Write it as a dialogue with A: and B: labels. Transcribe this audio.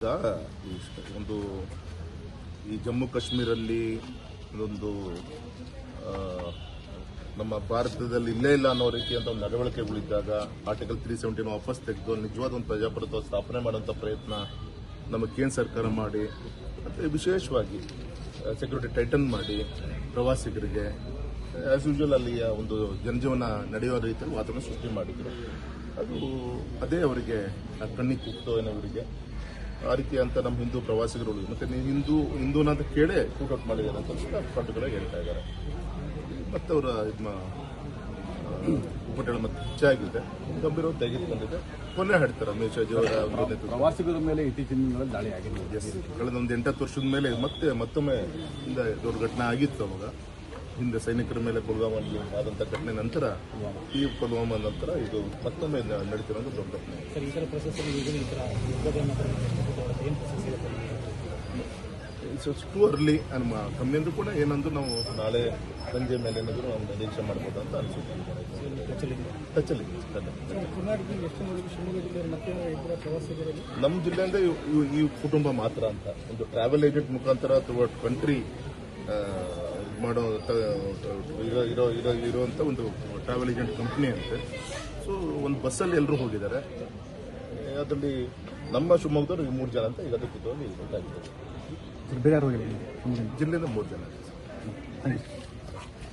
A: ಒಂದು ಈ ಜಮ್ಮು ಕಾಶ್ಮೀರಲ್ಲಿ ಒಂದು ನಮ್ಮ ಭಾರತದಲ್ಲಿ ಇಲ್ಲೇ ಇಲ್ಲ ಅನ್ನೋ ರೀತಿಯಂತ ಒಂದು ನಡವಳಿಕೆಗಳಿದ್ದಾಗ ಆರ್ಟಿಕಲ್ 370 ವಾಪಸ್ ತೆಗೆದು ನಿಜವಾದ ಒಂದು ಪ್ರಜಾಪ್ರಭುತ್ವ ಸ್ಥಾಪನೆ ಮಾಡುವಂಥ ಪ್ರಯತ್ನ ನಮ್ಮ ಕೇಂದ್ರ ಸರ್ಕಾರ ಮಾಡಿ ಮತ್ತು ವಿಶೇಷವಾಗಿ ಸೆಕ್ಯೂರಿಟಿ ಟೈಟನ್ ಮಾಡಿ ಪ್ರವಾಸಿಗರಿಗೆ ಆಸ್ ಯೂಶುವಲ್ ಅಲ್ಲಿಯ ಒಂದು ಜನಜೀವನ ನಡೆಯುವ ರೀತಿಯಲ್ಲಿ ವಾತಾವರಣ ಸೃಷ್ಟಿ ಮಾಡಿದರು. ಅದು ಅದೇ ಅವರಿಗೆ ಕಣ್ಣಿಗೆ ಕುಕ್ತೋ ಏನವರಿಗೆ ಆ ರೀತಿ ಅಂತ ನಮ್ಮ ಹಿಂದೂ ಪ್ರವಾಸಿಗರು ಮತ್ತೆ ನೀವು ಹಿಂದೂನ ಅಂತ ಕೇಳೇ ಶೂಟೌಟ್ ಮಾಡಿದ್ದಾರೆ ಅಂತ ಪಟ್ಟುಗಳೇ ಹೇಳ್ತಾ ಇದ್ದಾರೆ. ಮತ್ತೆ ಅವರ ಉಪಟಳ ಮತ್ತೆ ಹೆಚ್ಚಾಗಿದೆ, ಗಂಭೀರ ತೆಗೆದುಕೊಂಡಿದೆ. ಕೊನೆ ಹೇಳ್ತಾರೆ ಅಮಿತ್ ಶಾಜಿ ಅವರ
B: ಪ್ರವಾಸಿಗರ ಮೇಲೆ ಇತ್ತೀಚಿನ ದಾಳಿ ಆಗಿದೆ.
A: ಕಳೆದ ಒಂದು 8-10 ವರ್ಷದ ಮೇಲೆ ಮತ್ತೊಮ್ಮೆ ದುರ್ಘಟನೆ ಆಗಿತ್ತು. ಅವಾಗ ಹಿಂದೆ ಸೈನಿಕರ ಮೇಲೆ ಪುಲ್ವಾಮಲ್ಲಿ ಆದಂಥ ಘಟನೆ ನಂತರ ಈ ಪುಲ್ವಾಮಾ ನಂತರ ಇದು ಮತ್ತೊಮ್ಮೆ ನಡೀತಿರೋದು ದೊಡ್ಡ ಘಟನೆ. ಇಟ್ಸ್ ಟು ಅರ್ಲಿ ನಮ್ಮ ಕಮ್ಮಿಯಂದ್ರೂ ಕೂಡ ಏನಂದ್ರೂ ನಾವು ನಾಳೆ ಸಂಜೆ ಮೇಲೆ ಏನಾದರೂ ನಾವು ನಿರೀಕ್ಷೆ ಮಾಡ್ಬೋದು ಅಂತ ಅನಿಸುತ್ತೆ. ನಮ್ಮ ಜಿಲ್ಲೆಯಿಂದ ಈ ಕುಟುಂಬ ಮಾತ್ರ ಅಂತ ಒಂದು ಟ್ರಾವೆಲ್ ಏಜೆಂಟ್ ಮುಖಾಂತರ ಅಥವಾ ಕಂಟ್ರಿ ಮಾಡೋ ಇರುವಂಥ ಒಂದು ಟ್ರಾವೆಲ್ ಏಜೆಂಟ್ ಕಂಪ್ನಿ ಅಂತೆ. ಸೊ ಒಂದು ಬಸ್ಸಲ್ಲಿ ಎಲ್ಲರೂ ಹೋಗಿದ್ದಾರೆ. ಅದರಲ್ಲಿ ನಮ್ಮ ಶಿವಮೊಗ್ಗದವ್ರು 3 ಜನ ಅಂತ ಈಗ ಅದಕ್ಕೆ ಗೊತ್ತಾಗಿದೆ.
B: ಬೇರೆ ಯಾರು
A: ಜಿಲ್ಲೆಯಿಂದ 3 ಜನ.